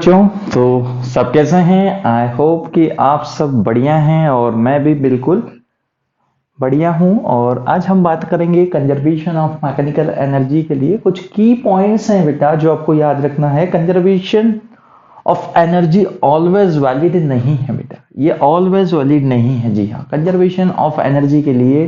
बच्चों। तो सब कैसे हैं? आई होप कि आप सब बढ़िया हैं और मैं भी बिल्कुल बढ़िया हूं। और आज हम बात करेंगे कंजर्वेशन ऑफ मैकेनिकल एनर्जी के लिए कुछ की पॉइंट्स हैं बेटा जो आपको याद रखना है। Conservation of energy always valid नहीं है बेटा, ये ऑलवेज वैलिड नहीं है। जी हाँ, कंजर्वेशन ऑफ एनर्जी के लिए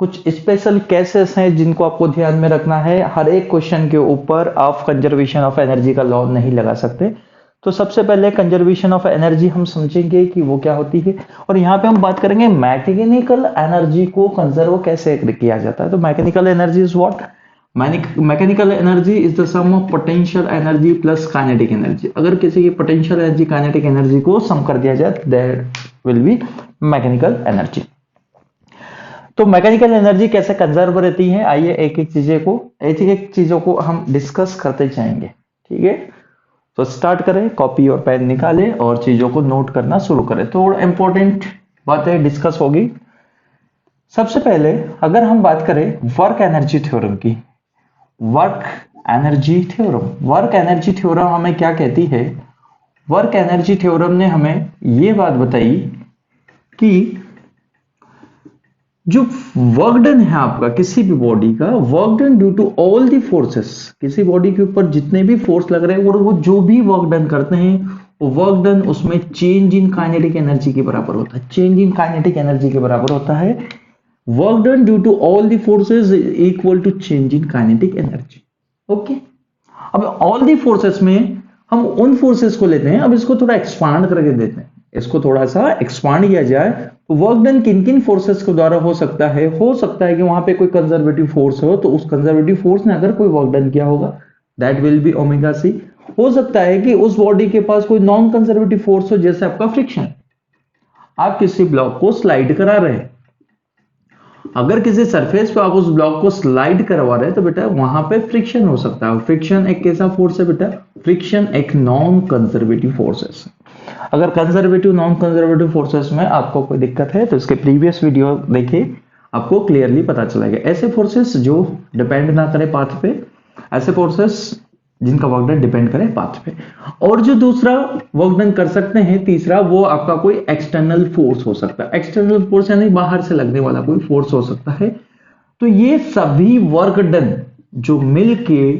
कुछ स्पेशल केसेस हैं जिनको आपको ध्यान में रखना है। हर एक क्वेश्चन के ऊपर आप कंजर्वेशन ऑफ एनर्जी का लॉ नहीं लगा सकते। तो सबसे पहले कंजर्वेशन ऑफ एनर्जी हम समझेंगे कि वो क्या होती है, और यहाँ पे हम बात करेंगे मैकेनिकल एनर्जी को कंजर्व कैसे किया जाता है। तो mechanical energy is what? Mechanical energy is the sum of potential energy plus kinetic energy. अगर किसी की पोटेंशियल एनर्जी काइनेटिक एनर्जी को सम कर दिया जाए that will B mechanical energy. तो मैकेनिकल एनर्जी कैसे कंजर्व रहती है, आइए एक एक चीजों को हम डिस्कस करते जाएंगे। ठीक है, तो स्टार्ट करें, कॉपी और पेन निकालें और चीजों को नोट करना शुरू करें। थोड़ा इंपॉर्टेंट बातें डिस्कस होगी। सबसे पहले अगर हम बात करें वर्क एनर्जी थ्योरम की, वर्क एनर्जी थ्योरम हमें क्या कहती है? वर्क एनर्जी थ्योरम ने हमें यह बात बताई कि जो वर्क डन है आपका किसी भी बॉडी का, work done due to all the forces, किसी बॉडी के ऊपर जितने भी फोर्स लग रहे हैं और वो जो भी वर्क डन करते हैं वो वर्क डन उसमें चेंज इन काइनेटिक एनर्जी के बराबर होता है। चेंज इन काइनेटिक एनर्जी के बराबर होता है। Work done due to all the forces equal to change in kinetic energy. Okay, अब ऑल दी फोर्सेस में हम उन फोर्सेस को लेते हैं। अब इसको थोड़ा एक्सपांड करके देते हैं, इसको थोड़ा सा एक्सपांड किया जाए तो वर्क डन किन किन फोर्सेस के द्वारा हो सकता है? हो सकता है कि वहां पे कोई कंजर्वेटिव फोर्स हो, तो उस कंजर्वेटिव फोर्स ने अगर कोई वर्क डन किया होगा that will be omega C. हो सकता है कि उस बॉडी के पास कोई नॉन कंजर्वेटिव फोर्स हो, जैसे आपका फ्रिक्शन। आप किसी ब्लॉक को स्लाइड करा रहे हैं, अगर किसी सरफेस पे आप उस ब्लॉक को स्लाइड करवा रहे हैं तो बेटा वहां पे फ्रिक्शन हो सकता है। फ्रिक्शन एक कैसा फोर्स है बेटा? फ्रिक्शन एक नॉन कंजर्वेटिव फोर्स है। अगर कंजर्वेटिव नॉन कंजर्वेटिव फोर्सेस में आपको कोई दिक्कत है तो इसके प्रीवियस वीडियो देखिए, आपको क्लियरली पता चलेगा। ऐसे फोर्सेस जो डिपेंड ना करे पाथ पे, ऐसे फोर्सेस जिनका वर्क डन डिपेंड करे पाथ पे। और जो दूसरा वर्क डन कर सकते हैं, तीसरा, वो आपका कोई एक्सटर्नल फोर्स हो सकता है। एक्सटर्नल फोर्स यानी बाहर से लगने वाला कोई फोर्स हो सकता है। तो ये सभी वर्क डन जो मिलके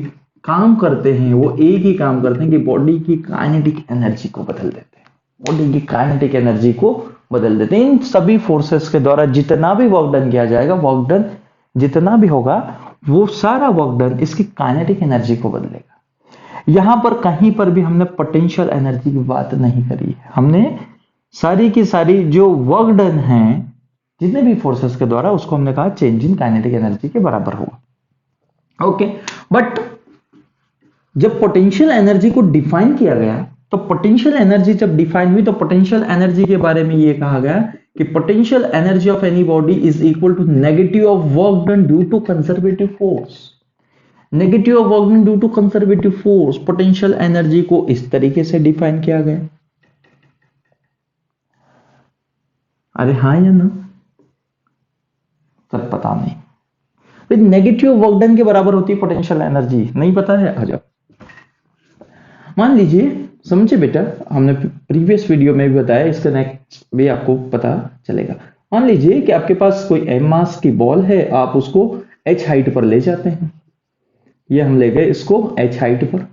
काम करते हैं वो एक ही काम करते हैं कि बॉडी की काइनेटिक एनर्जी को बदल देते हैं। बॉडी की काइनेटिक एनर्जी को बदल देते हैं। इन सभी फोर्सेस के द्वारा जितना भी वर्क डन किया जाएगा, वर्क डन जितना भी होगा वो सारा वर्क डन इसकी काइनेटिक एनर्जी को बदलेगा। यहां पर कहीं पर भी हमने पोटेंशियल एनर्जी की बात नहीं करी है। हमने सारी की सारी जो वर्क डन है जितने भी फोर्सेस के द्वारा, उसको हमने कहा चेंज इन काइनेटिक एनर्जी के बराबर होगा। ओके, बट जब पोटेंशियल एनर्जी को डिफाइन किया गया तो पोटेंशियल एनर्जी जब डिफाइन हुई तो पोटेंशियल एनर्जी के बारे में यह कहा गया कि potential energy of any body is equal to negative of work done due to conservative force. Negative of work done due to conservative force, potential energy को इस तरीके से डिफाइन किया गया। अरे हाँ या ना? सर पता नहीं। नेगेटिव वर्क डन के बराबर होती है पोटेंशियल एनर्जी, नहीं पता है? आ जाओ। मान लीजिए, समझे बेटा, हमने प्रीवियस वीडियो में भी बताया, इसका नेक्स्ट भी आपको पता चलेगा। मान लीजिए कि आपके पास कोई एम मास की बॉल है, आप उसको h हाइट पर ले जाते हैं। ये हम ले गए इसको h हाइट पर।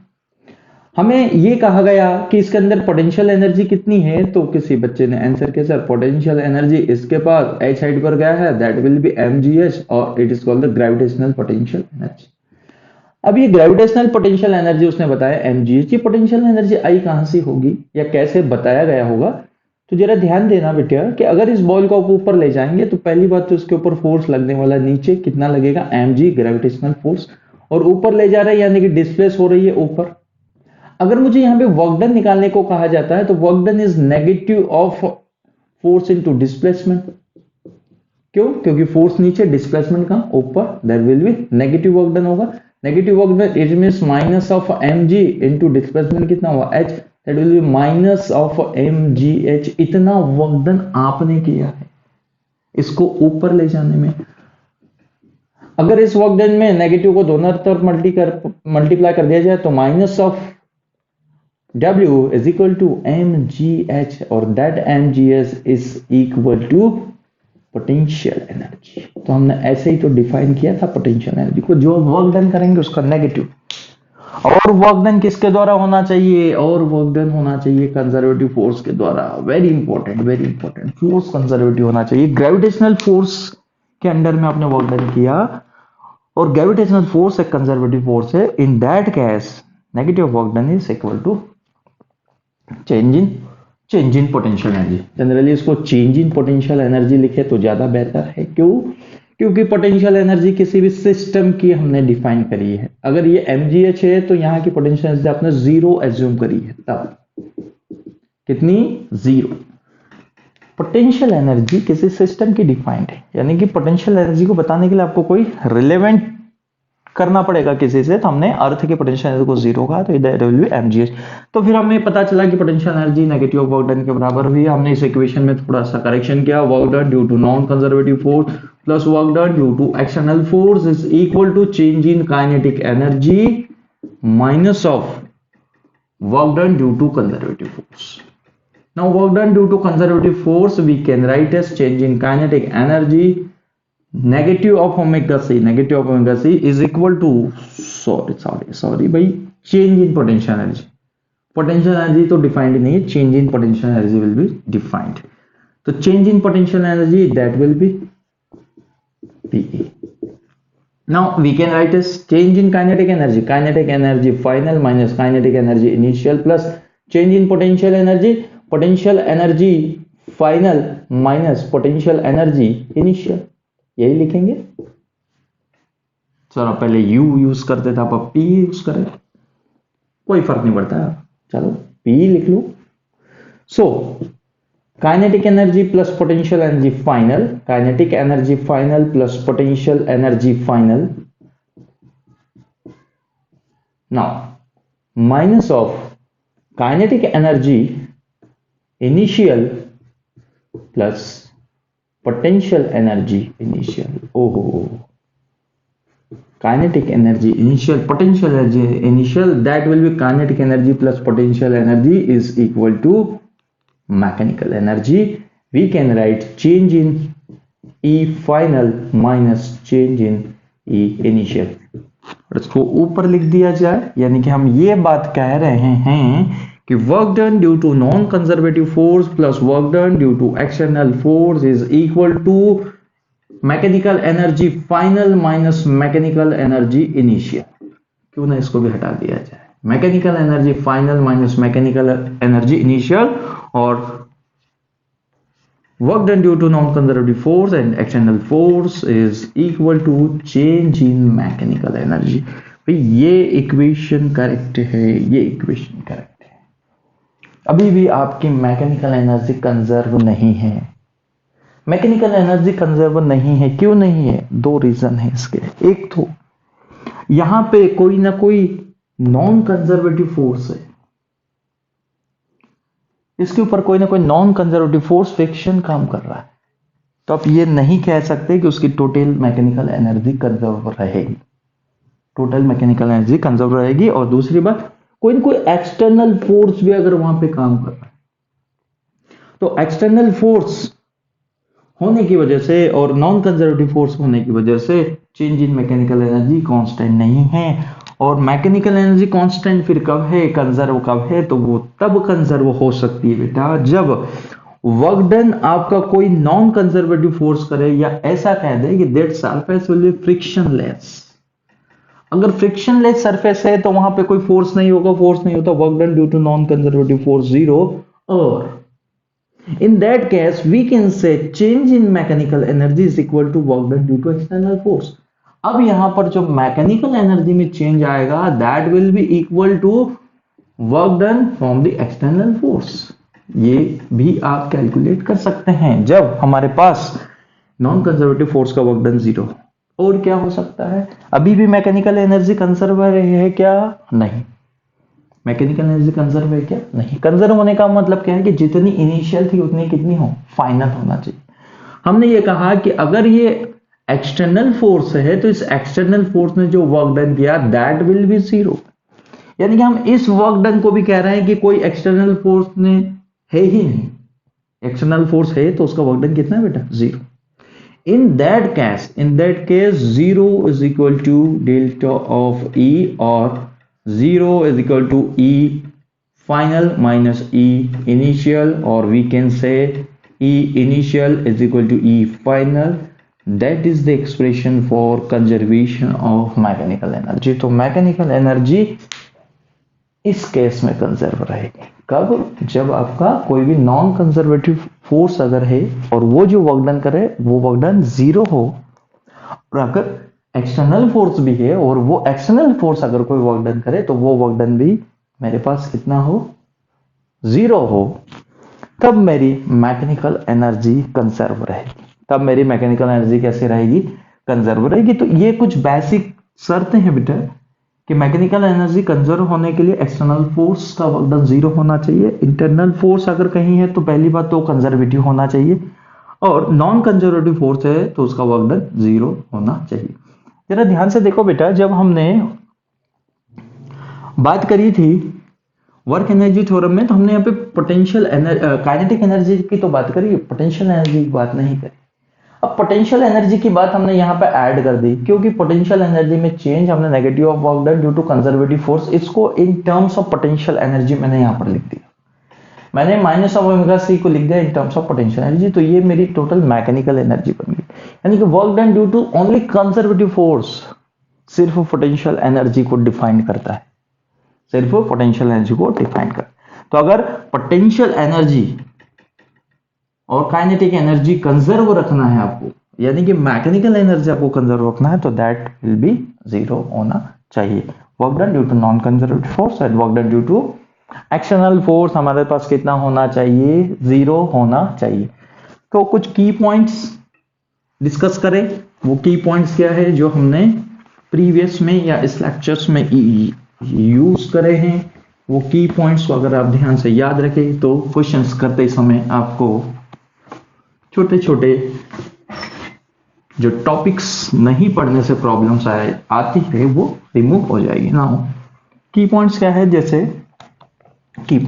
हमें ये कहा गया कि इसके अंदर पोटेंशियल एनर्जी कितनी है, तो किसी बच्चे ने आंसर किया सर पोटेंशियल एनर्जी इसके पास h हाइट पर गया है दैट विल बी mgh और it is called the gravitational potential energy. अब ये ग्रेविटेशनल पोटेंशियल एनर्जी उसने बताया mgh की। पोटेंशियल एनर्जी आई कहां से होगी या कैसे बताया गया होगा? तो जरा ध्यान देना बेटा कि अगर इस बॉल को आप ऊपर ले जाएंगे तो पहली बात तो उसके ऊपर फोर्स लगने वाला, नीचे कितना लगेगा? mg gravitational force. और ऊपर ले जा रहा है यानी कि डिस्प्लेस हो रही है ऊपर। अगर मुझे यहां पे वर्क डन निकालने को कहा जाता है तो work done is negative of force into displacement. क्यों? क्योंकि फोर्स नीचे, डिस्प्लेसमेंट का ऊपर, there will be negative work done होगा। Negative work done it means minus of mg into displacement कितना हुआ? h, that will be minus of mgh। इतना work done आपने किया है इसको ऊपर ले जाने में। अगर इस वर्क डन में नेगेटिव को दोनों तरफ मल्टीप्लाई कर दिया जाए तो minus of W is equal to mgh और that mgh is equal to potential energy. तो हमने ऐसे ही तो डिफाइन किया था पोटेंशियल एनर्जी को, जो वर्क डन करेंगे उसका नेगेटिव। और वर्क डन किसके द्वारा होना चाहिए? और वर्क डन होना चाहिए कंजर्वेटिव फोर्स के द्वारा। वेरी इंपॉर्टेंट, फोर्स कंजर्वेटिव होना चाहिए। ग्रेविटेशनल फोर्स के अंडर में आपने वर्क डन किया और ग्रेविटेशनल फोर्स एक कंजर्वेटिव फोर्स है, in that case negative work done is equal to change in potential energy. Generally इसको चेंज इन पोटेंशियल एनर्जी लिखे तो ज्यादा बेहतर है। क्यों? क्योंकि पोटेंशियल एनर्जी किसी भी सिस्टम की हमने डिफाइन करी है। अगर ये mgh है तो यहाँ की पोटेंशियल एनर्जी आपने जीरो एज्यूम करी है, तब कितनी? जीरो। पोटेंशियल एनर्जी किसी सिस्टम की डिफाइंड है, यानी कि पोटेंशियल एनर्जी को बताने के लिए आपको कोई रिलेवेंट करना पड़ेगा किसी से, तो हमने अर्थ की पोटेंशियल एनर्जी को जीरो कहा, तो इधर विल बी mgh। तो फिर हमें पता चला कि potential energy negative work done के बराबर हुई। हमने इस इक्वेशन में थोड़ा सा करेक्शन किया। Work done due to non conservative force plus work done due to external force is equal to change in kinetic energy minus of work done due to conservative force. Now work done due to conservative force we can write as change in kinetic energy negative of omega c is equal to sorry भाई change in potential energy। potential energy तो defined नहीं है, change in potential energy will be defined। तो change in potential energy that will be PE। Now we can write as change in kinetic energy final minus kinetic energy initial plus change in potential energy final minus potential energy initial, यही लिखेंगे। चलो पहले U use करते थे, अब P use करें, कोई फर्क नहीं पड़ता, चलो P लिख लो। So kinetic energy plus potential energy final, kinetic energy final plus potential energy final, now minus of kinetic energy initial plus potential energy initial. ओहो, kinetic energy initial potential energy initial, that will be kinetic energy plus potential energy is equal to mechanical energy. We can write change in E final minus change in E initial, और इसको ऊपर लिख दिया जाए। यानी कि हम ये बात कह रहे हैं कि work done due to non conservative force plus work done due to external force is equal to mechanical energy final minus mechanical energy initial. क्यों ना इसको भी हटा दिया जाए, mechanical energy final minus mechanical energy initial, और work done due to non conservative force and external force is equal to change in mechanical energy. भाई ये इक्वेशन करेक्ट है, ये इक्वेशन करेक्ट है। अभी भी आपकी मैकेनिकल एनर्जी कंजर्व नहीं है। मैकेनिकल एनर्जी कंजर्व नहीं है, क्यों नहीं है? दो रीजन है इसके। एक तो यहां पे कोई ना कोई नॉन कंजर्वेटिव फोर्स है, इसके ऊपर कोई ना कोई नॉन कंजर्वेटिव फोर्स फ्रिक्शन काम कर रहा है, तो आप ये नहीं कह सकते कि उसकी टोटल मैकेनिकल एनर्जी कंजर्व रहेगी, टोटल मैकेनिकल एनर्जी कंजर्व रहेगी। और दूसरी बात, कोई ना कोई एक्सटर्नल फोर्स भी अगर वहां पे काम कर रहा है, तो एक्सटर्नल फोर्स होने की वजह से और नॉन कंजर्वेटिव फोर्स होने की वजह से change in mechanical energy constant नहीं है। और मैकेनिकल एनर्जी कांस्टेंट फिर कब है, कंजर्व कब है? तो वो तब कंजर्व हो सकती है बेटा जब वर्क डन आपका कोई नॉन कंजर्वेटिव फोर्स करे, या ऐसा कह दे कि that surface will be frictionless. अगर फ्रिक्शनलेस सरफेस है तो वहां पे कोई फोर्स नहीं होगा, फोर्स नहीं होता, work done due to non conservative force zero. और in that case we can say change in mechanical energy is equal to work done due to external force। अब यहां पर जो मैकेनिकल एनर्जी में चेंज आएगा that will be equal to work done from the external force। ये भी आप calculate कर सकते हैं जब हमारे पास नॉन कंजर्वेटिव फोर्स का वर्क डन जीरो। और क्या हो सकता है? अभी भी मैकेनिकल एनर्जी कंजर्व है क्या? नहीं। मैकेनिकल एनर्जी कंजर्व है क्या? नहीं। कंजर्व होने का मतलब क्या है कि जितनी इनिशियल थी उतनी कितनी हो, फाइनल होना चाहिए। हमने ये कहा कि अगर ये एक्सटर्नल फोर्स है तो इस एक्सटर्नल फोर्स ने जो वर्क डन किया दैट विल बी जीरो। यानी कि हम इस वर्क डन को भी कह रहे हैं कि कोई एक्सटर्नल फोर्स ने है ही नहीं, एक्सटर्नल फोर्स है तो उसका वर्क डन कितना है बेटा, 0। in that case 0 is equal to delta of E, or 0 is equal to E final minus E initial, or we can say E initial is equal to E final. That is the expression for conservation of mechanical energy. तो mechanical energy इस case में conserve रहेगी कब, जब आपका कोई भी non conservative force अगर है और वो जो वर्क डन करे वो वर्क डन 0 हो, और अगर एक्सटर्नल फोर्स भी है और वो एक्सटर्नल फोर्स अगर कोई वर्क डन करे तो वो वर्क डन भी मेरे पास कितना हो, 0 हो, तब मेरी मैकेनिकल एनर्जी कंजर्व रहेगी। तब मेरी मैकेनिकल एनर्जी कैसे रहेगी, कंजर्व रहेगी। तो ये कुछ बेसिक शर्तें हैं बेटा कि मैकेनिकल एनर्जी कंजर्व होने के लिए एक्सटर्नल फोर्स का वर्क डन 0 होना चाहिए, इंटरनल फोर्स अगर कहीं है तो पहली बात तो कंजर्वेटिव होना चाहिए, और नॉन कंजर्वेटिव फोर्स है तो उसका वर्क डन 0 होना चाहिए। जरा ध्यान से देखो बेटा, जब हमने बात करी थी वर्क एनर्जी थ्योरम में तो हमने यहाँ पे पोटेंशियल काइनेटिक एनर्जी की तो बात करी, पोटेंशियल एनर्जी की बात नहीं करी। अब पोटेंशियल एनर्जी की बात हमने यहाँ पे ऐड कर दी, क्योंकि पोटेंशियल एनर्जी में चेंज हमने negative of work done due to conservative force, इसको in terms of potential energy मैंने यहाँ पर लिख दिया। मैंने माइनस ऑफ ओमेगा सी को लिख दिया इन टर्म्स ऑफ पोटेंशियल एनर्जी, तो ये मेरी टोटल मैकेनिकल एनर्जी बन गई। यानी कि work done due to only conservative force सिर्फ पोटेंशियल एनर्जी को डिफाइन करता है, सिर्फ पोटेंशियल एनर्जी को डिफाइन कर। तो अगर पोटेंशियल एनर्जी और काइनेटिक एनर्जी कंजर्व रखना है आपको, यानी कि मैकेनिकल एनर्जी आपको कंजर्व रखना है, तो दैट विल बी 0 होना चाहिए। Work done due to non conservative force and work done due to external force हमारे पास कितना होना चाहिए, 0 होना चाहिए। तो कुछ की पॉइंट्स डिस्कस करें। वो की पॉइंट्स क्या है जो हमने प्रीवियस में या इस लेक्चर्स में यूज करे हैं, वो की पॉइंट्स को अगर आप ध्यान से याद रखें तो क्वेश्चंस करते समय आपको छोटे छोटे जो टॉपिक्स नहीं पढ़ने से प्रॉब्लम्स आती है वो रिमूव हो जाएगी ना। की पॉइंट्स क्या है, जैसे की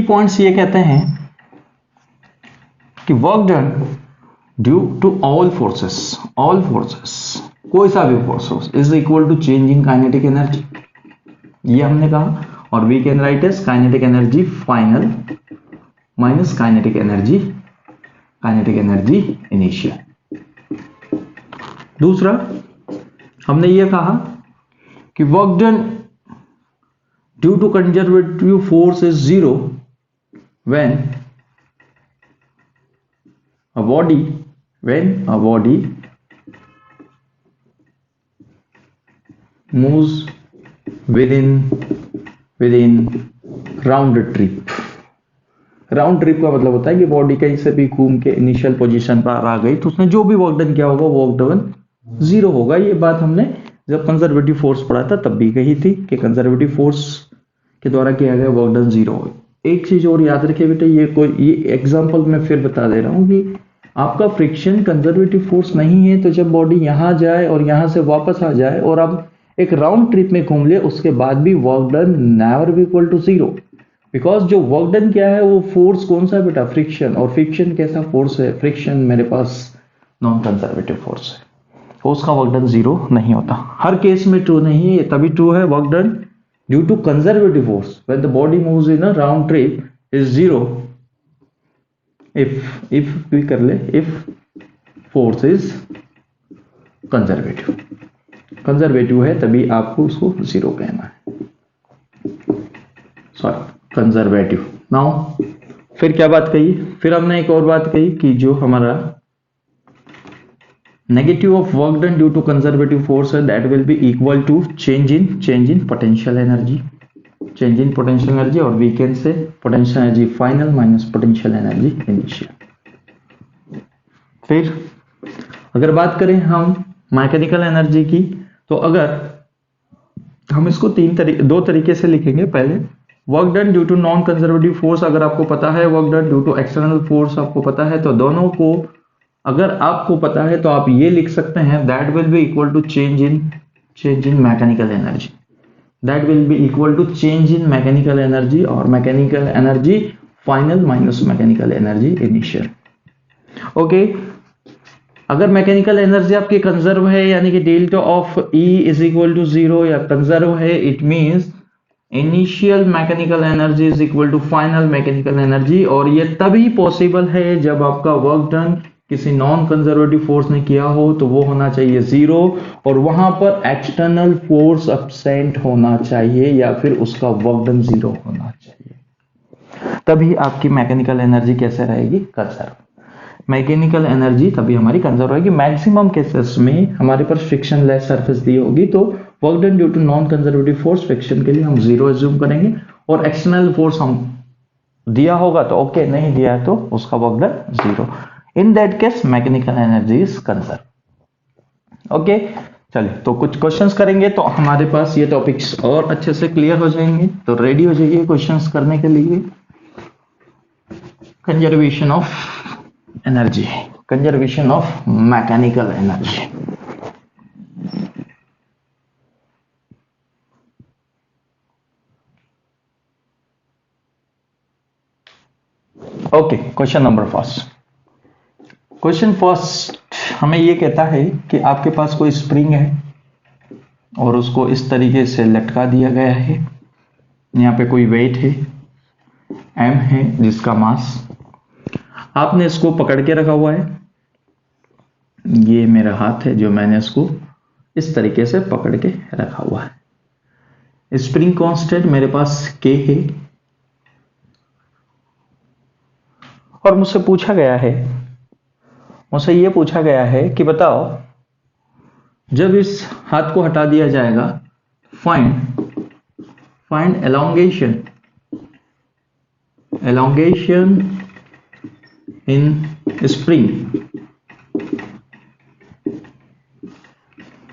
पॉइंट्स ये कहते हैं कि work done due to all forces कोई सा भी force is equal to change in kinetic energy, ये हमने कहा। और we can write as kinetic energy final minus kinetic energy initial. दूसरा हमने ये कहा कि work done due to conservative force is 0 when a body moves within round trip का मतलब होता है कि बॉडी कहीं से भी घूम के इनिशियल पोजीशन पर आ गई तो उसने जो भी वर्क डन किया होगा वर्क डन 0 होगा। ये बात हमने जब कंजर्वेटिव फोर्स पढ़ा था तब भी कही थी कि कंजर्वेटिव फोर्स के द्वारा किया गया वर्क डन 0 हो। एक चीज और याद रखिए बेटा, ये एग्जांपल मैं फिर बता दे रहा हूं कि आपका फ्रिक्शन कंजर्वेटिव फोर्स नहीं है, तो जब बॉडी यहां जाए और यहां से वापस आ जाए और आप एक राउंड ट्रिप में घूम ले उसके बाद भी work done never be equal to 0, because जो वर्क डन क्या है वो फोर्स कौन सा है बेटा, फ्रिक्शन। और फ्रिक्शन कैसा फोर्स है, फ्रिक्शन मेरे पास नॉन कंजर्वेटिव फोर्स है, तो उसका वर्क डन 0 नहीं होता। हर केस में ट्रू नहीं है, ये तभी ट्रू है work done due to conservative force when the body moves in a round trip is 0 if भी कर ले, इफ फोर्स इज कंजर्वेटिव है तभी आपको उसको 0 कहना है, सॉरी कंजर्वेटिव। नाउ फिर क्या बात कही, फिर हमने एक और बात कही कि जो हमारा negative of work done due to conservative force है that will be equal to change in potential energy, और we can say potential energy final minus potential energy initial. फिर अगर बात करें हम मैकेनिकल एनर्जी की, तो अगर हम इसको दो तरीके से लिखेंगे। पहले work done due to non conservative force अगर आपको पता है, work done due to external force आपको पता है, तो दोनों को अगर आपको पता है तो आप ये लिख सकते हैं that will be equal to change change in mechanical energy. That will be equal to change in mechanical energy or mechanical energy final minus mechanical energy initial. Okay, अगर मैकेनिकल एनर्जी आपकी कंजर्व है यानी कि delta of E is equal to 0 या conserve है, it means initial mechanical energy is equal to final mechanical energy. और ये तभी पॉसिबल है जब आपका वर्क डन किसी नॉन कंजर्वेटिव फोर्स ने किया हो, तो वो होना चाहिए 0 और वहां पर एक्सटर्नल फोर्स एब्सेंट होना चाहिए या फिर उसका वर्क डन 0 होना चाहिए, तभी आपकी मैकेनिकल एनर्जी कैसे रहेगी, कंजर्व। मैकेनिकल एनर्जी तभी हमारी कंजर्व रहेगी। मैक्सिमम केसेस में हमारे पास फ्रिक्शन लेस सरफेस दी होगी, तो work done due to non conservative force friction के लिए हम 0 एज्यूम करेंगे, और एक्सटर्नल फोर्स हम दिया होगा तो ओके, नहीं दिया है तो उसका work done 0। In that case mechanical energy is conserve. Okay, चलिए तो कुछ क्वेश्चंस करेंगे तो हमारे पास ये टॉपिक्स और अच्छे से क्लियर हो जाएंगे। तो रेडी हो जाइए क्वेश्चंस करने के लिए। Conservation of energy, conservation of mechanical energy. Okay, question number first. Question first हमें ये कहता है कि आपके पास कोई स्प्रिंग है और उसको इस तरीके से लटका दिया गया है। यहाँ पे कोई वेट है m है जिसका मास, आपने इसको पकड़ के रखा हुआ है। ये मेरा हाथ है जो मैंने इसको इस तरीके से पकड़ के रखा हुआ है। स्प्रिंग कांस्टेंट मेरे पास k है और मुझसे ये पूछा गया है कि बताओ जब इस हाथ को हटा दिया जाएगा, find elongation in spring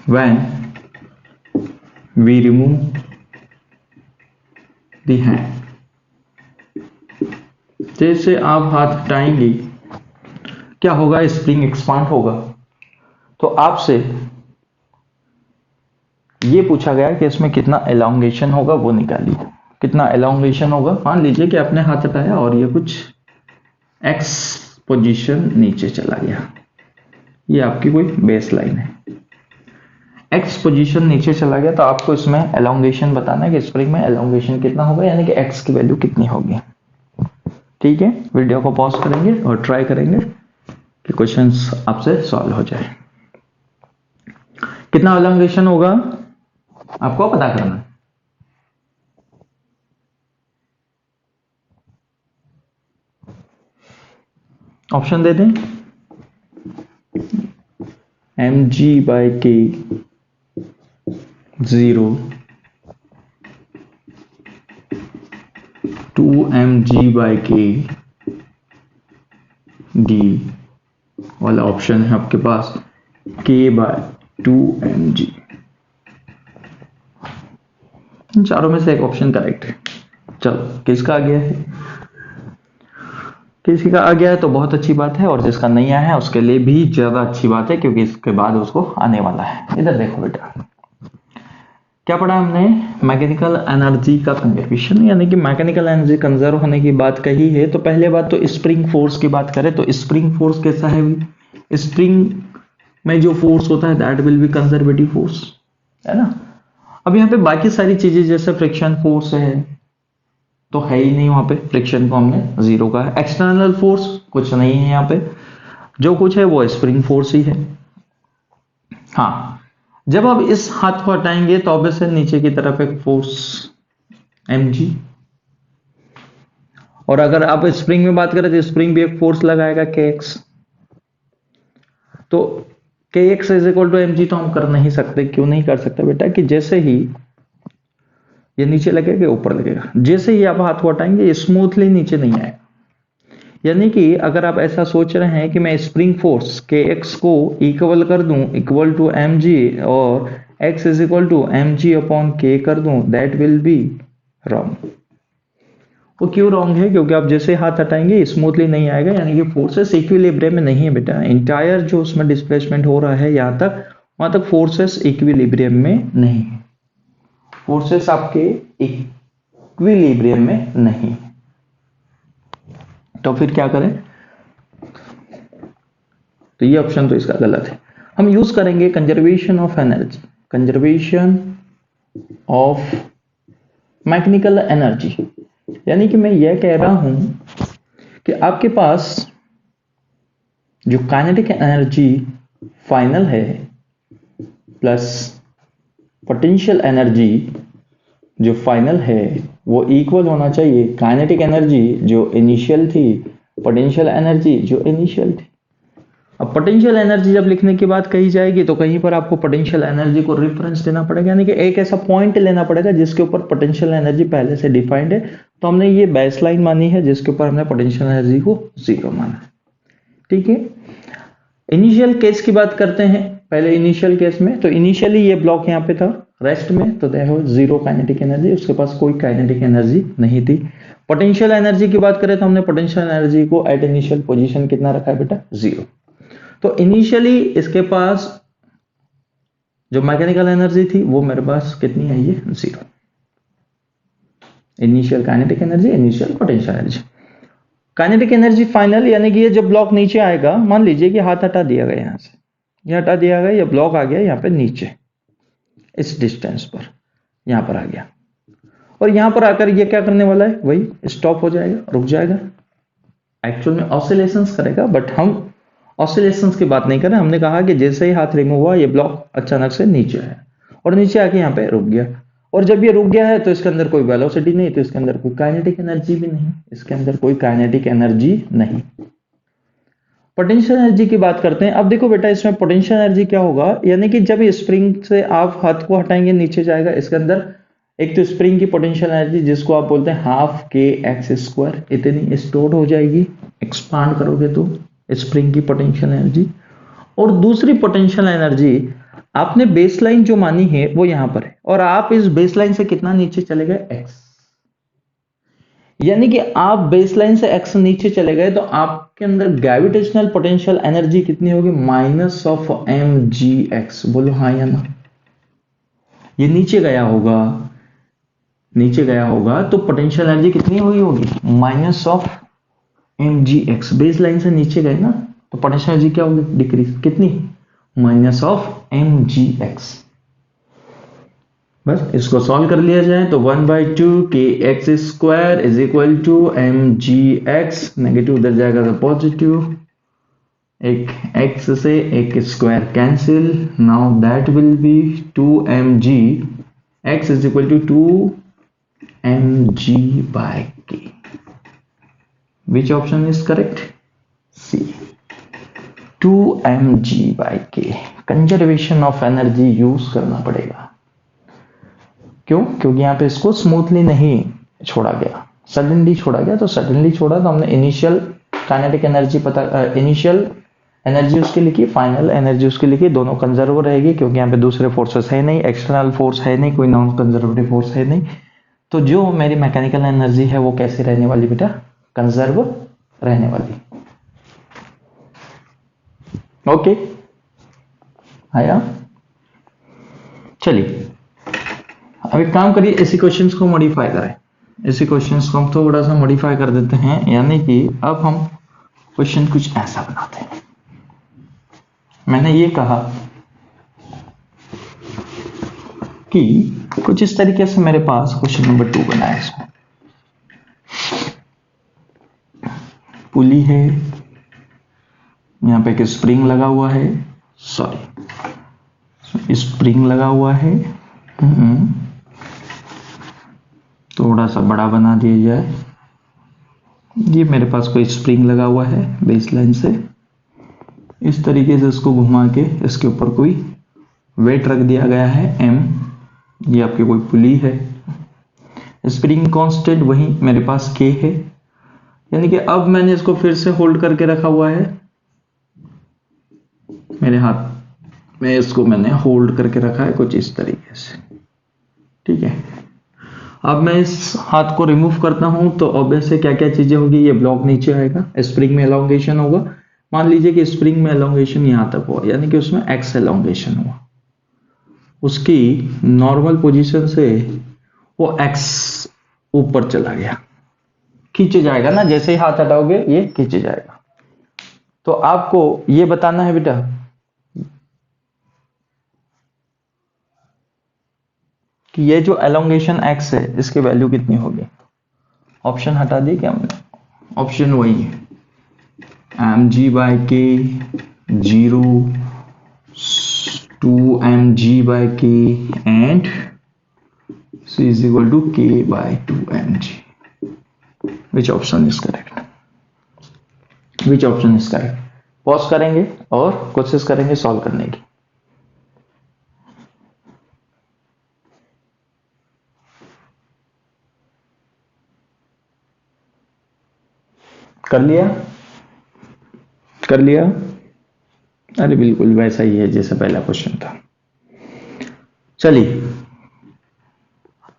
when we remove the hand. जैसे आप हाथ हटाएंगे क्या होगा, स्प्रिंग एक्सपांड होगा। तो आपसे ये पूछा गया कि इसमें कितना एलोंगेशन होगा, वो निकालिए। कितना एलोंगेशन होगा, मान लीजिए कि आपने हाथ हटाया और ये कुछ एक्स पोजीशन नीचे चला गया। ये आपकी कोई बेस लाइन है, एक्स पोजीशन नीचे चला गया, तो आपको इसमें एलोंगेशन बताना है कि स्प्रिंग में एलोंगेशन कितना होगा, यानी कि एक्स की वैल्यू कितनी होगी। ठीक है, वीडियो को पॉज करेंगे और ट्राई करेंगे कि क्वेश्चंस आपसे सॉल्व हो जाए। कितना एलोंगेशन होगा आपको पता करना है। ऑप्शन दे दें, mg/k 0 2mg/k d वाला ऑप्शन है आपके पास k/2mg। इन चारों में से एक ऑप्शन करेक्ट है। चलो, किसका आ गया है, किसी का आ गया है तो बहुत अच्छी बात है, और जिसका नहीं आया है उसके लिए भी ज्यादा अच्छी बात है, क्योंकि इसके बाद उसको आने वाला है। इधर देखो बेटा, क्या पढ़ा हमने, मैकेनिकल एनर्जी का कंजर्वेशन, यानी कि मैकेनिकल एनर्जी कंजर्व होने की बात कही है। तो पहले बात तो स्प्रिंग फोर्स की बात करें तो स्प्रिंग फोर्स कैसा है, स्प्रिंग में जो फोर्स होता है that will B conservative force, है ना। अब यहाँ पे बाकी सारी चीजें जैसे फ्रिक्शन फोर्स है तो है ही नहीं, वहां पे फ्रिक्शन को हमने 0 का है। एक्सटर्नल फोर्स कुछ नहीं है, यहाँ पे जो कुछ है वो स्प्रिंग फोर्स ही है। हाँ, जब आप इस हाथ को हटाएंगे तो ऑब्वियसली नीचे की तरफ एक फोर्स mg, और अगर आप स्प्रिंग में बात करें तो स्प्रिंग भी एक फोर्स लगाएगा kx। तो kx is equal to mg तो हम कर नहीं सकते। क्यों नहीं कर सकते बेटा, कि जैसे ही ये नीचे लगेगा ऊपर लगेगा, जैसे ही आप हाथ को हटाएंगे स्मूथली नीचे नहीं आएगा। यानी कि अगर आप ऐसा सोच रहे हैं कि मैं स्प्रिंग फोर्स kx को इक्वल कर दूं इक्वल टू mg और x is equal to mg/k कर दूं, दैट विल बी रॉन्ग। वो क्यों रॉन्ग है, क्योंकि आप जैसे हाथ हटाएंगे स्मूथली नहीं आएगा, यानी कि फोर्सेस इक्विलिब्रियम में नहीं है बेटा। इंटायर जो उसमें डिस्प्लेसमेंट हो रहा है यहाँ तक वहां तक फोर्सेस इक्विलिब्रियम में नहीं है, फोर्सेस आपके इक्विलिब्रियम में नहीं। तो फिर क्या करें? तो ये ऑप्शन तो इसका गलत है। हम यूज करेंगे conservation of energy, conservation of mechanical energy. यानी कि मैं यह कह रहा हूं कि आपके पास जो काइनेटिक एनर्जी फाइनल है प्लस पोटेंशियल एनर्जी जो फाइनल है वो इक्वल होना चाहिए काइनेटिक एनर्जी जो इनिशियल थी, पोटेंशियल एनर्जी जो इनिशियल थी। अब पोटेंशियल एनर्जी जब लिखने की बात कही जाएगी तो कहीं पर आपको पोटेंशियल एनर्जी को रेफरेंस देना पड़ेगा, यानी कि एक ऐसा पॉइंट लेना पड़ेगा जिसके ऊपर पोटेंशियल एनर्जी पहले से डिफाइंड है। तो हमने ये बेस लाइन मानी है जिसके ऊपर हमने पोटेंशियल एनर्जी को 0 माना है। ठीक है, इनिशियल केस की बात करते हैं। पहले इनिशियल केस में तो इनिशियली ये ब्लॉक यहाँ पे था, रेस्ट में, तो देखो 0 काइनेटिक एनर्जी, उसके पास कोई काइनेटिक एनर्जी नहीं थी। पोटेंशियल एनर्जी की बात करें तो हमने पोटेंशियल एनर्जी को एट इनिशियल पोजीशन कितना रखा है बेटा? 0। तो इनिशियली इसके पास जो मैकेनिकल एनर्जी थी वो मेरे पास कितनी है? ये 0। Initial kinetic energy, initial potential energy. Kinetic energy final, यानी कि ये जब ब्लॉक नीचे आएगा, मान लीजिए कि हाथ हटा दिया गया यहां से, ये हटा दिया गया, ये ब्लॉक आ गया यहाँ पे नीचे इस डिस्टेंस पर, यहां पर आ गया, और यहां पर आकर ये क्या करने वाला है? वही स्टॉप हो जाएगा, रुक जाएगा, एक्चुअल में ऑसिलेशंस करेगा, बट हम ऑसिलेशंस की बात नहीं कर रहे। हमने कहा कि जैसे ही हाथ रिमूव हुआ ये ब्लॉक अचानक से नीचे आया और नीचे आके यहाँ पे रुक गया, और जब ये रुक गया है तो इसके अंदर कोई वेलोसिटी नहीं, तो इसके अंदर कोई काइनेटिक एनर्जी भी नहीं, इसके अंदर कोई काइनेटिक एनर्जी नहीं। पोटेंशियल एनर्जी की बात करते हैं। अब देखो बेटा, इसमें पोटेंशियल एनर्जी क्या होगा, यानी कि जब स्प्रिंग से आप हाथ को हटाएंगे नीचे जाएगा, इसके अंदर एक तो स्प्रिंग की पोटेंशियल एनर्जी जिसको आप बोलते हैं हाफ के एक्स स्क्वायर, इतनी स्टोर हो जाएगी एक्सपांड करोगे तो स्प्रिंग की पोटेंशियल एनर्जी। और दूसरी पोटेंशियल एनर्जी आपने बेसलाइन जो मानी है वो यहां पर है, और आप इस बेसलाइन से कितना नीचे चले गए? एक्स, यानी कि आप बेसलाइन से एक्स नीचे चले गए तो आपके अंदर ग्रेविटेशनल पोटेंशियल एनर्जी कितनी होगी? Minus of M G X. बोलो हाँ या ना? ये नीचे गया होगा, नीचे गया होगा तो पोटेंशियल एनर्जी कितनी हुई होगी? Minus of M G X. Baseline से नीचे गए ना तो पोटेंशियल एनर्जी क्या होगी? डिक्रीज। कितनी? Minus of M G X. बस इसको सॉल्व कर लिया जाए तो 1/2 के X square is equal to M G X, negative उधर जाएगा तो पॉजिटिव, एक एक्स से एक square cancel, now that will be 2mg x is equal to 2mg by k। Which option is correct? C, 2mg by k। Conservation of energy use करना पड़ेगा। क्यों? क्योंकि यहां पे इसको स्मूथली नहीं छोड़ा गया, सडनली छोड़ा गया। तो सडनली छोड़ा तो हमने इनिशियल काइनेटिक एनर्जी पता, इनिशियल एनर्जी उसकी लिखी, फाइनल एनर्जी उसकी लिखी, दोनों कंजर्व रहेगी क्योंकि यहाँ पे दूसरे फोर्सेस है नहीं, एक्सटर्नल फोर्स है नहीं, कोई नॉन कंजर्वेटिव फोर्स है नहीं। तो जो मेरी मैकेनिकल एनर्जी है वो कैसे रहने वाली बेटा? कंजर्व रहने वाली। ओके, आया? चलिए अब एक काम करिए, इसी क्वेश्चंस को मॉडिफाई करें। इसी क्वेश्चंस को हम थोड़ा सा मॉडिफाई कर देते हैं, यानी कि अब हम क्वेश्चन कुछ ऐसा बनाते हैं। मैंने ये कहा कि कुछ इस तरीके से मेरे पास क्वेश्चन नंबर 2 बना है। इसमें पुली है, यहां पे एक स्प्रिंग लगा हुआ है, सॉरी स्प्रिंग लगा हुआ है, थोड़ा सा बड़ा बना दिया जाए। ये मेरे पास कोई स्प्रिंग लगा हुआ है बेस लाइन से, इस तरीके से इसको घुमा के इसके ऊपर कोई वेट रख दिया गया है m। ये आपकी कोई पुली है, स्प्रिंग कांस्टेंट वही मेरे पास k है, यानी कि अब मैंने इसको फिर से होल्ड करके रखा हुआ है मेरे हाथ में, इसको मैंने होल्ड करके रखा है कुछ इस तरीके से। ठीक है, अब मैं इस हाथ को रिमूव करता हूं तो ऑब्वियस है क्या क्या चीजें होगी, ये ब्लॉक नीचे आएगा, स्प्रिंग में एलोंगेशन होगा। मान लीजिए कि स्प्रिंग में एलोंगेशन यहां तक हुआ, यानी कि उसमें एक्स एलोंगेशन हुआ। उसकी नॉर्मल पोजीशन से वो x ऊपर चला गया, खींचे जाएगा ना, जैसे ही हाथ हटाओगे ये खींचे जाएगा। तो आपको ये बताना है बेटा कि ये जो एलोंगेशन x है इसकी वैल्यू कितनी होगी। ऑप्शन हटा दी क्या हमने, ऑप्शन वही है mg/k 0 to mg/k and c is equal to k/2mg. Which option is correct? Which option is correct? Pause करेंगे और कोशिश करेंगे सॉल्व करने की। कर लिया, कर लिया। अरे बिल्कुल वैसा ही है जैसा पहला क्वेश्चन था। चलिए,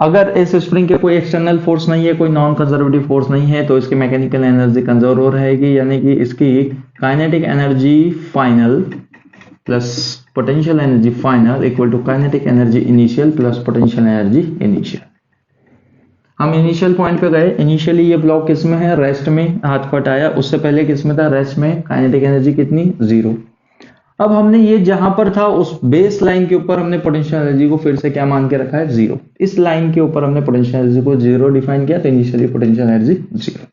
अगर इस स्प्रिंग के कोई एक्सटर्नल फोर्स नहीं है, कोई नॉन कंजर्वेटिव फोर्स नहीं है, तो इसकी मैकेनिकल एनर्जी कंजर्व हो रहेगी, यानी कि इसकी kinetic energy final plus potential energy final equal to kinetic energy initial plus potential energy initial. हम इनिशियल पॉइंट पे गए, इनिशियली ये ब्लॉक किस में है, रेस्ट में, हाथ को हटाया, उससे पहले किस में था, रेस्ट में, काइनेटिक एनर्जी कितनी, 0। अब हमने ये जहां पर था उस बेस लाइन के ऊपर हमने पोटेंशियल एनर्जी को फिर से क्या मान के रखा है, 0। इस लाइन के ऊपर हमने पोटेंशियल एनर्जी को 0 डिफाइन किया, तो initially potential energy 0।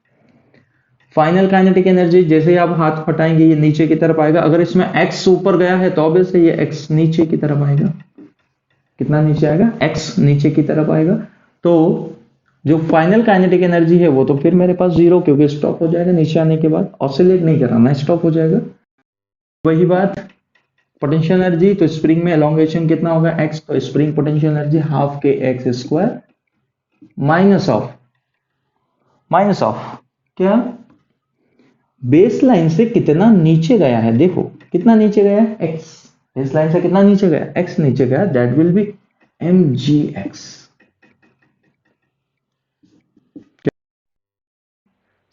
Final kinetic energy जैसे ही आप हाथ हटाएंगे ये नीचे की तरफ आएगा। अगर इसमें x ऊपर गया है तो ऑब्वियसली ये x नीचे की तरफ आएगा। कितना नीचे आएगा, x नीचे की तरफ आएगा। तो जो फाइनल काइनेटिक एनर्जी है वो तो फिर मेरे पास 0, क्योंकि स्टॉप हो जाएगा नीचे आने के बाद, ऑसिलेट नहीं कराना, स्टॉप हो जाएगा। वही बात पोटेंशियल एनर्जी, तो स्प्रिंग में एलोंगेशन कितना होगा, x, तो स्प्रिंग पोटेंशियल एनर्जी हाफ के x स्क्वायर माइनस ऑफ क्या, बेस लाइन से कितना नीचे गया है, देखो कितना नीचे गया है, x। बेस लाइन से कितना नीचे गया, x नीचे गया, that will be mgx।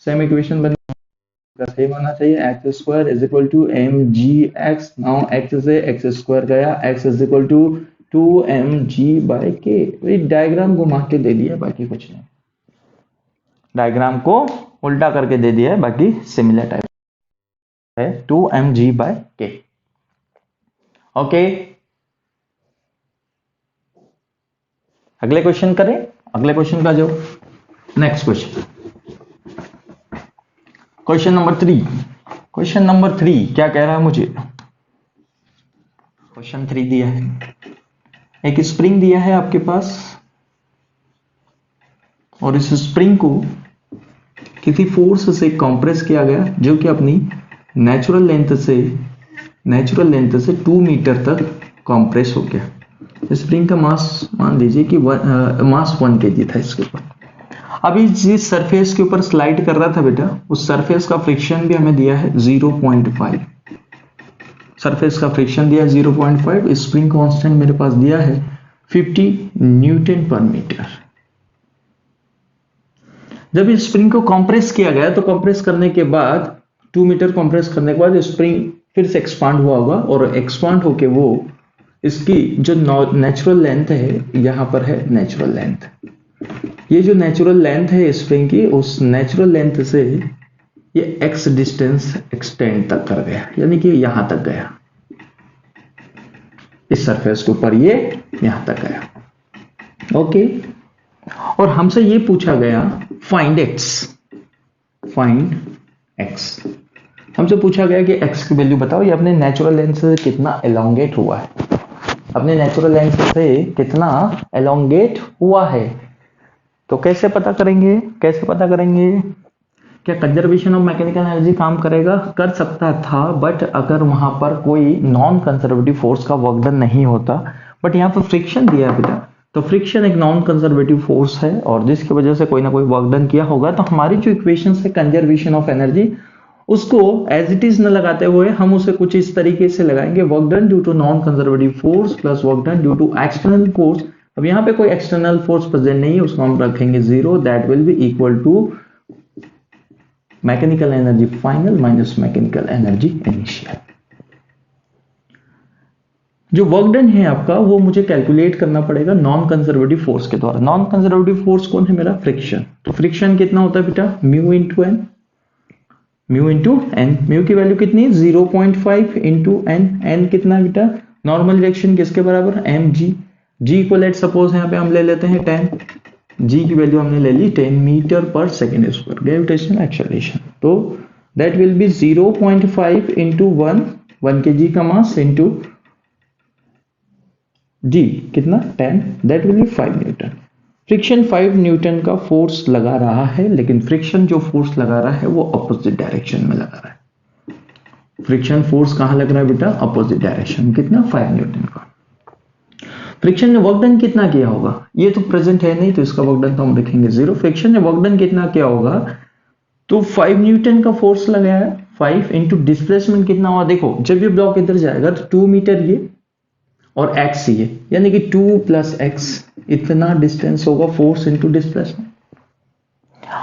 Same equation बन सेम आना चाहिए, X square is equal to M G X. Now X से एक्स स्क्वायर गया, X is equal to 2mg/k। Diagram घुमा के दे दिया, बाकी कुछ नहीं, डायग्राम को उल्टा करके दे दिया है, बाकी सिमिलर टाइप है, 2mg/k। ओके, अगले क्वेश्चन करें, अगले क्वेश्चन का जो next question, question number 3। Question number 3 क्या कह रहा है मुझे, क्वेश्चन 3 दिया है, एक स्प्रिंग दिया है आपके पास, और इस स्प्रिंग को किसी फोर्स से कंप्रेस किया गया जो कि अपनी नेचुरल लेंथ से 2 मीटर तक कंप्रेस हो गया। स्प्रिंग का मास मान लीजिए कि मास 1 kg था इसके ऊपर। अभी जिस सरफेस के ऊपर स्लाइड कर रहा था बेटा, उस सरफेस का फ्रिक्शन भी हमें दिया है 0.5। सरफेस का फ्रिक्शन दिया 0.5, स्प्रिंग कांस्टेंट मेरे पास दिया है 50 न्यूटन पर मीटर। जब इस स्प्रिंग को कंप्रेस किया गया, तो कंप्रेस करने के बाद 2 मीटर कंप्रेस करने के बाद स्प्रिंग फिर से एक्सपांड हुआ होगा, और एक्सपांड होके वो इसकी जो नेचुरल लेंथ है, यहां पर है नेचुरल लेंथ, ये जो नेचुरल लेंथ है स्प्रिंग की, उस नेचुरल लेंथ से ये x डिस्टेंस एक्सटेंड तक कर गया, यानी कि यहां तक गया, इस सरफेस के ऊपर ये यहां तक गया। ओके, और हमसे ये पूछा गया फाइंड x। हमसे पूछा गया कि x की वैल्यू बताओ, ये अपने नेचुरल लेंथ से कितना एलोंगेट हुआ है, अपने नेचुरल लेंथ से कितना एलोंगेट हुआ है। तो कैसे पता करेंगे, क्या कंजर्वेशन ऑफ मैकेनिकल एनर्जी काम करेगा, कर सकता था, बट अगर वहां पर कोई नॉन कंजर्वेटिव फोर्स का वर्क डन नहीं होता। बट यहाँ पर फ्रिक्शन दिया है बेटा, तो फ्रिक्शन एक नॉन कंजर्वेटिव फोर्स है, और जिसकी वजह से कोई ना कोई वर्क डन किया होगा। तो हमारी जो इक्वेशन है कंजर्वेशन ऑफ एनर्जी, उसको एज इट इज न लगाते हुए हम उसे कुछ इस तरीके से लगाएंगे, work done due to non conservative force plus work done due to external force. अब यहाँ पे कोई एक्सटर्नल फोर्स प्रेजेंट नहीं है, उसको हम रखेंगे 0, that will be equal to mechanical energy final minus mechanical energy initial. जो वर्क डन है आपका वो मुझे कैलकुलेट करना पड़ेगा नॉन कंजर्वेटिव फोर्स के द्वारा। नॉन कंजर्वेटिव फोर्स कौन है मेरा? फ्रिक्शन। तो फ्रिक्शन कितना होता है बेटा? Mu into N, mu into N. Mu की वैल्यू कितनी? 0.5 इंटू एन। एन कितना बेटा? नॉर्मल रिएक्शन किसके बराबर? M G. जी को लेट सपोज यहाँ पे हम ले लेते हैं 10, जी की वैल्यू हमने ले ली 10 मीटर पर सेकेंड स्क्वायर, ग्रेविटेशनल एक्सेलरेशन। तो दैट विल बी 0.5 इंटू 1 के जी का मास इंटू जी कितना? 10, that will B 5 Newton. Friction 5 Newton का फोर्स लगा रहा है, लेकिन फ्रिक्शन जो फोर्स लगा रहा है वो अपोजिट डायरेक्शन में लगा रहा है। फ्रिक्शन फोर्स कहां लग रहा है बेटा? Opposite direction. कितना? 5 न्यूटन का। फ्रिक्शन ने वर्क डन कितना किया होगा? ये तो प्रेजेंट है नहीं, तो इसका वर्क डन तो हम लिखेंगे 0। फ्रिक्शन ने वर्क डन कितना किया होगा? तो 5 न्यूटन का फोर्स लगाया, 5 इंटू डिस्प्लेसमेंट कितना हुआ? देखो जब ये ब्लॉक इधर जाएगा तो 2 मीटर ये और x ये, यानी कि 2 प्लस एक्स, इतना डिस्टेंस होगा फोर्स इंटू डिस्प्लेसमेंट।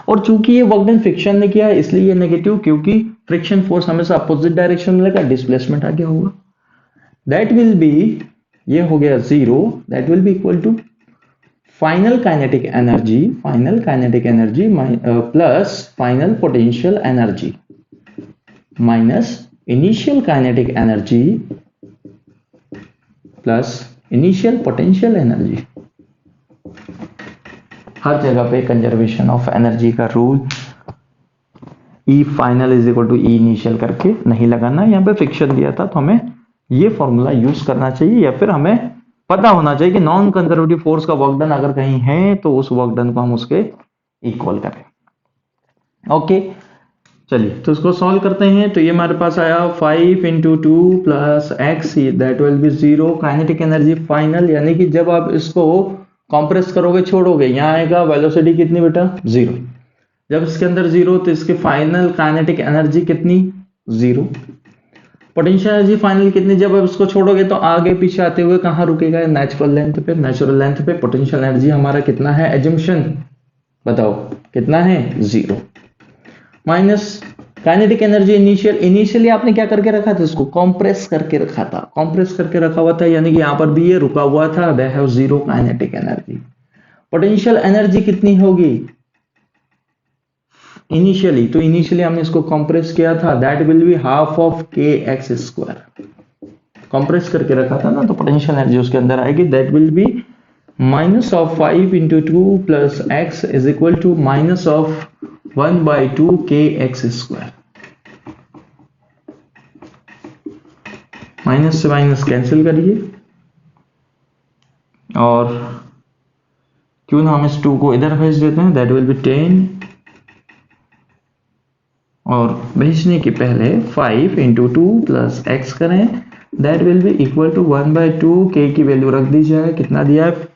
और चूंकि ये वर्क डन फ्रिक्शन ने किया है इसलिए ये नेगेटिव, क्योंकि फ्रिक्शन फोर्स हमेशा अपोजिट डायरेक्शन में लगा, डिस्प्लेसमेंट आगे होगा। दैट विल बी, ये हो गया 0, that will be equal to final kinetic energy, final kinetic energy plus final potential energy minus initial kinetic energy plus initial potential energy. हर जगह पे कंजर्वेशन ऑफ एनर्जी का rule E final is equal to E initial करके नहीं लगाना। यहाँ पे friction दिया था तो हमें ये फॉर्मूला यूज करना चाहिए, या फिर हमें पता होना चाहिए कि नॉन कंजर्वेटिव फोर्स का वर्क डन अगर कहीं है तो उस वर्क डन को हम उसके इक्वल करें। ओके चलिए तो इसको सॉल्व करते हैं। तो ये हमारे पास आया 5 into 2 plus x, that will B 0। Kinetic energy final, यानी कि जब आप इसको कंप्रेस करोगे छोड़ोगे, यहाँ आएगा वेलोसिटी कितनी बेटा? 0। जब इसके अंदर 0 तो इसके फाइनल काइनेटिक एनर्जी कितनी? 0। पोटेंशियल एनर्जी फाइनल कितनी? जब आप इसको छोड़ोगे तो आगे पीछे आते हुए कहाँ रुकेगा? नेचुरल लेंथ पे। नेचुरल लेंथ पे पोटेंशियल एनर्जी हमारा कितना है? एजम्पशन बताओ कितना है? 0। Minus kinetic energy initial, initially आपने क्या करके रखा था? इसको कंप्रेस करके रखा था, कंप्रेस करके रखा हुआ था, यानी कि यहां पर भी ये रुका हुआ था, that have 0 kinetic energy. Potential energy कितनी होगी इनिशियली? तो इनिशियली हमने इसको कंप्रेस किया था, that will be half of K X square. Compress करके रखा था ना, तो पोटेंशियल एनर्जी उसके अंदर आएगी, that will be minus of 5 into 2 plus X is equal to minus of 1/2 के एक्स स्क्वायर। माइनस से माइनस कैंसिल करिए, और क्यों ना हम इस 2 को इधर भेज देते हैं, दैट विल बी 10, और भेजने के पहले 5 इंटू 2 प्लस एक्स करें, that will be equal to 1/2 K की वैल्यू रख दी जाए, कितना दिया है?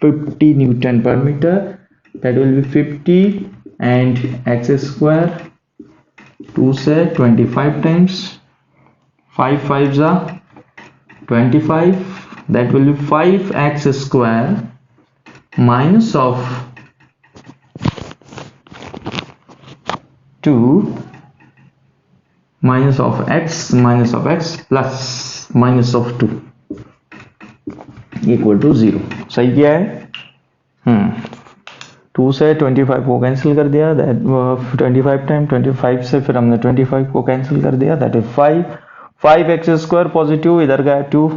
50 न्यूटन पर metre, that will be 50 and X square 2 से 25 टाइम्स, 5 5 जा 25, that will be 5x square minus of 2 minus of x plus minus of 2 equal to 0। सही किया है? 2 से 25 को कैंसिल कर दिया, दैट 25 टाइम 25 से फिर हमने 25 को कैंसिल कर दिया, that is 5x square positive, इधर का 2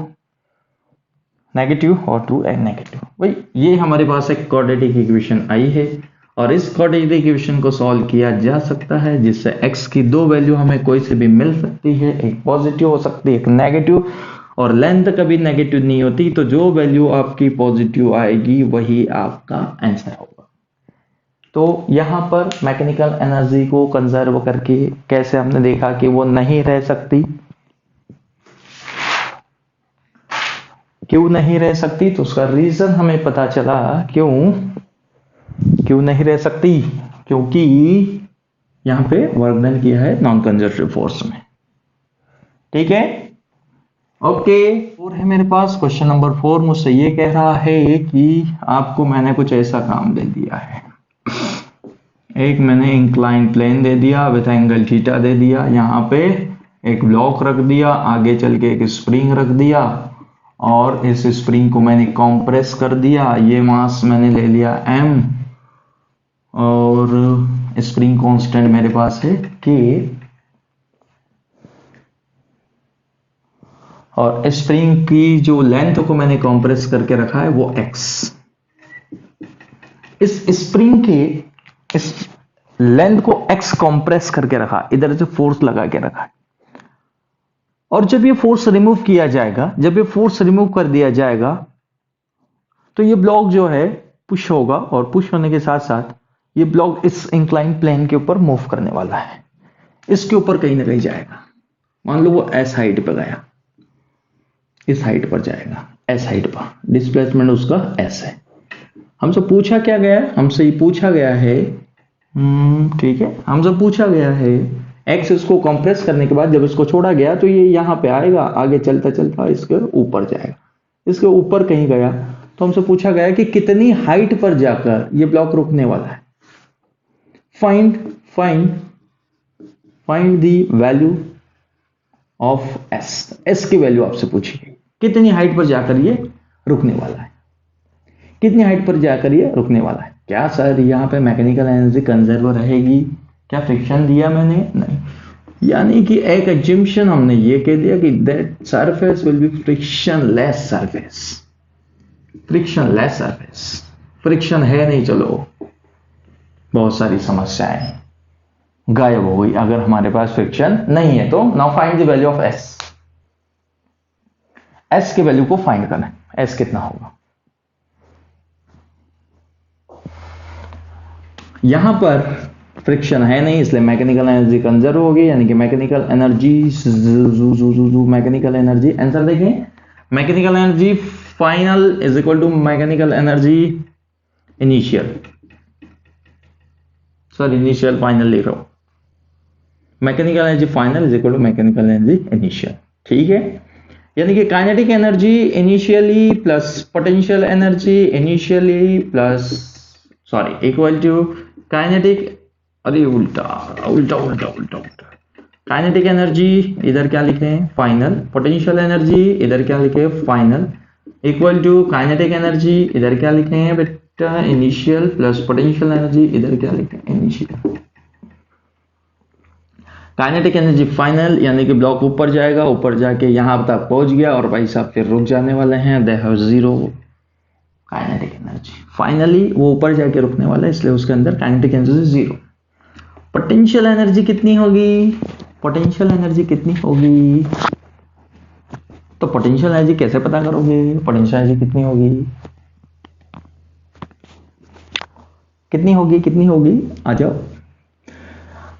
नेगेटिव और 2 नेगेटिव। भाई ये हमारे पास एक क्वाड्रेटिक इक्वेशन आई है, और इस क्वाड्रेटिक इक्वेशन को सॉल्व किया जा सकता है, जिससे x की 2 वैल्यू हमें कोई से भी मिल सकती है, एक पॉजिटिव हो सकती है एक नेगेटिव, और लेंथ कभी नेगेटिव नहीं होती, तो जो वैल्यू आपकी पॉजिटिव आएगी वही आपका आंसर होगा। तो यहां पर मैकेनिकल एनर्जी को कंजर्व करके कैसे हमने देखा कि वो नहीं रह सकती, क्यों नहीं रह सकती, तो उसका रीजन हमें पता चला। क्यों नहीं रह सकती? क्योंकि यहां पे वर्क डन किया है नॉन कंजर्वेटिव फोर्स में। ठीक है, ओके। और है मेरे पास क्वेश्चन नंबर 4, मुझसे ये कह रहा है कि आपको मैंने कुछ ऐसा काम दे दिया है, एक मैंने इंक्लाइन प्लेन दे दिया विथ एंगल थीटा दे दिया, यहाँ पे एक ब्लॉक रख दिया, आगे चल के एक स्प्रिंग रख दिया, और इस स्प्रिंग को मैंने कंप्रेस कर दिया, ये मास मैंने ले लिया m, और स्प्रिंग कांस्टेंट मेरे पास है k, और स्प्रिंग की जो लेंथ को मैंने कंप्रेस करके रखा है वो x। इस स्प्रिंग के इस लेंथ को x कंप्रेस करके रखा, इधर से फोर्स लगा के रखा है, और जब ये फोर्स रिमूव किया जाएगा, जब ये फोर्स रिमूव कर दिया जाएगा तो ये ब्लॉक जो है पुश होगा, और पुश होने के साथ साथ ये ब्लॉक इस इंक्लाइन प्लेन के ऊपर मूव करने वाला है, इसके ऊपर कहीं ना कहीं जाएगा। मान लो वो एस हाइट पर गया, इस हाइट पर जाएगा, एस हाइट पर, डिस्प्लेसमेंट उसका एस है। हमसे पूछा क्या गया, हमसे ये पूछा गया है, ठीक है, हमसे पूछा गया है एक्स, इसको कंप्रेस करने के बाद जब इसको छोड़ा गया तो ये यहां पे आएगा, आगे चलता चलता इसके ऊपर जाएगा, इसके ऊपर कहीं गया, तो हमसे पूछा गया कि कितनी हाइट पर जाकर ये ब्लॉक रुकने वाला है। Find the value of S, S की वैल्यू आपसे पूछी गई, कितनी हाइट पर जाकर ये रुकने वाला है, कितनी हाइट पर जाकर ये रुकने वाला है। क्या सर यहाँ पे मैकेनिकल एनर्जी कंजर्व रहेगी, क्या फ्रिक्शन दिया मैंने, नहीं, यानी कि एक एज्यूम्पशन हमने ये कह दिया कि that surface will be frictionless surface, frictionless surface, friction है नहीं, चलो बहुत सारी समस्याएं गायब हो गई अगर हमारे पास फ्रिक्शन नहीं है तो। Now find the value of S, S के वैल्यू को फाइंड करना है, एस कितना होगा। यहां पर फ्रिक्शन है नहीं इसलिए मैकेनिकल एनर्जी कंजर्व होगी, यानी कि mechanical energy, mechanical energy, answer देखें, mechanical energy final is equal to mechanical energy initial, sir initial final लिख रहा हूं, mechanical energy final is equal to mechanical energy initial, ठीक है। यानी कि kinetic energy initially plus potential energy initially plus, sorry, equal to kinetic, अरे उल्टा उल्टा उल्टा उल्टा उल्टा, काइनेटिक एनर्जी इधर क्या लिखे हैं फाइनल, पोटेंशियल एनर्जी इधर क्या लिखे हैं final, equal to kinetic energy इधर क्या लिखे हैं बेटा इनिशियल, प्लस पोटेंशियल एनर्जी इधर क्या लिखे हैं इनिशियल। काइनेटिक एनर्जी फाइनल यानी कि ब्लॉक ऊपर जाएगा, ऊपर जाके यहां तक पहुंच गया और भाई साहब फिर रुक जाने वाले हैं, they have zero kinetic energy, finally वो ऊपर जाके रुकने वाला है इसलिए उसके अंदर kinetic energy zero. Potential energy कितनी होगी, पोटेंशियल एनर्जी कितनी होगी, तो पोटेंशियल एनर्जी कैसे पता करोगे, पोटेंशियल एनर्जी कितनी होगी, कितनी होगी, कितनी होगी, आ जाओ,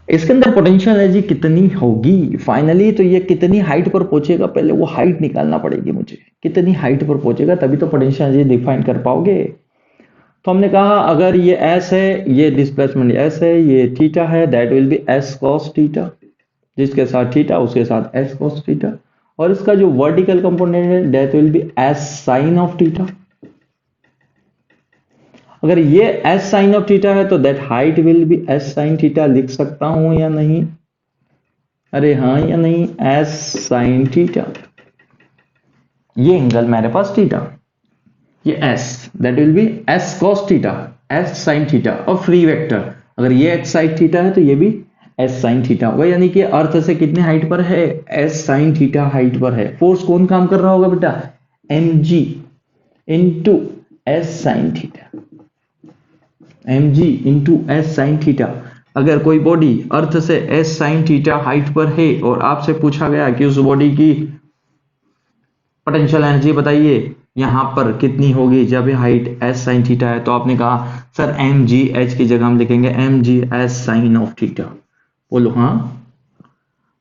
इसके अंदर पोटेंशियल एनर्जी कितनी होगी फाइनली, तो ये कितनी हाइट पर पहुंचेगा, पहले वो हाइट निकालना पड़ेगी मुझे, कितनी हाइट पर पहुंचेगा तभी तो पोटेंशियल एनर्जी डिफाइन कर पाओगे। तो हमने कहा अगर ये एस है, ये डिस्प्लेसमेंट एस है, ये थीटा है, that will be S cos theta, जिसके साथ थीटा उसके साथ एस कॉस थीटा, और इसका जो वर्टिकल कंपोनेंट है that will be S sine of theta. अगर ये एस साइन ऑफ थीटा है तो that height will be S sine theta, लिख सकता हूं या नहीं, अरे हाँ या नहीं, एस साइन थीटा, ये एंगल मेरे पास थीटा, ये S that will be S cos theta, S sine theta, और फ्री वेक्टर अगर ये एक्स साइन थीटा है तो ये भी एस साइन थीटा होगा, यानी कि अर्थ से कितने हाइट पर है, एस साइन थीटा हाइट पर है। फोर्स कौन काम कर रहा होगा बेटा, M G into S sine theta, mg into S sine theta. अगर कोई बॉडी अर्थ से एस साइन थीटा हाइट पर है और आपसे पूछा गया कि उस बॉडी की पोटेंशियल एनर्जी बताइए यहां पर कितनी होगी जब ये हाइट एस साइन थीटा है, तो आपने कहा सर mg, h की जगह हम लिखेंगे mg S sine of theta, बोलो हाँ,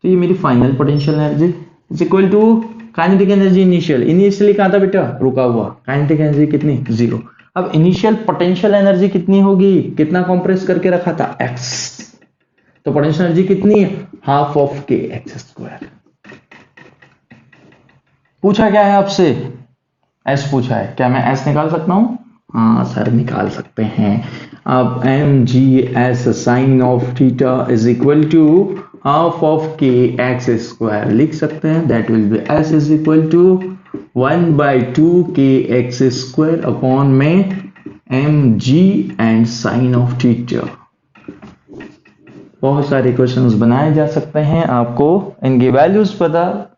तो ये मेरी final potential energy is equal to kinetic energy initial, initially कहा था बेटा रुका हुआ, काइनेटिक एनर्जी कितनी, जीरो। अब इनिशियल पोटेंशियल एनर्जी कितनी होगी, कितना कंप्रेस करके रखा था, x, तो पोटेंशियल एनर्जी कितनी है, half of K X square. पूछा क्या है आपसे, s पूछा है, क्या मैं s निकाल सकता हूं, हाँ सर निकाल सकते हैं। अब M G S sine of theta is equal to half of K X square लिख सकते हैं, that will be s is equal to 1/2kx² upon में mg and sine of theta. बहुत सारे क्वेश्चंस बनाए जा सकते हैं, आपको इनकी वैल्यूज पता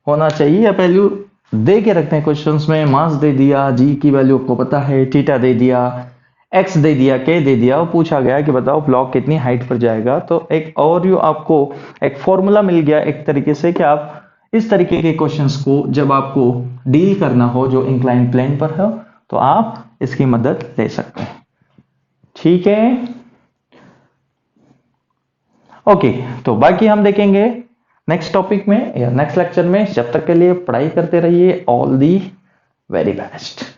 होना चाहिए या वैल्यू दे के रखते हैं क्वेश्चंस में। मास दे दिया, जी की वैल्यू आपको पता है, थीटा दे दिया, एक्स दे दिया, के दे दिया, और पूछा गया कि बताओ ब्लॉक कितनी हाइट पर जाएगा। तो एक और यू आपको एक फॉर्मूला मिल गया एक तरीके से कि आप इस तरीके के क्वेश्चंस को जब आपको डील करना हो जो इंक्लाइन प्लेन पर हो तो आप इसकी मदद ले सकते हैं। ठीक है, ओके। तो बाकी हम देखेंगे नेक्स्ट टॉपिक में या नेक्स्ट लेक्चर में। जब तक के लिए पढ़ाई करते रहिए। All the very best.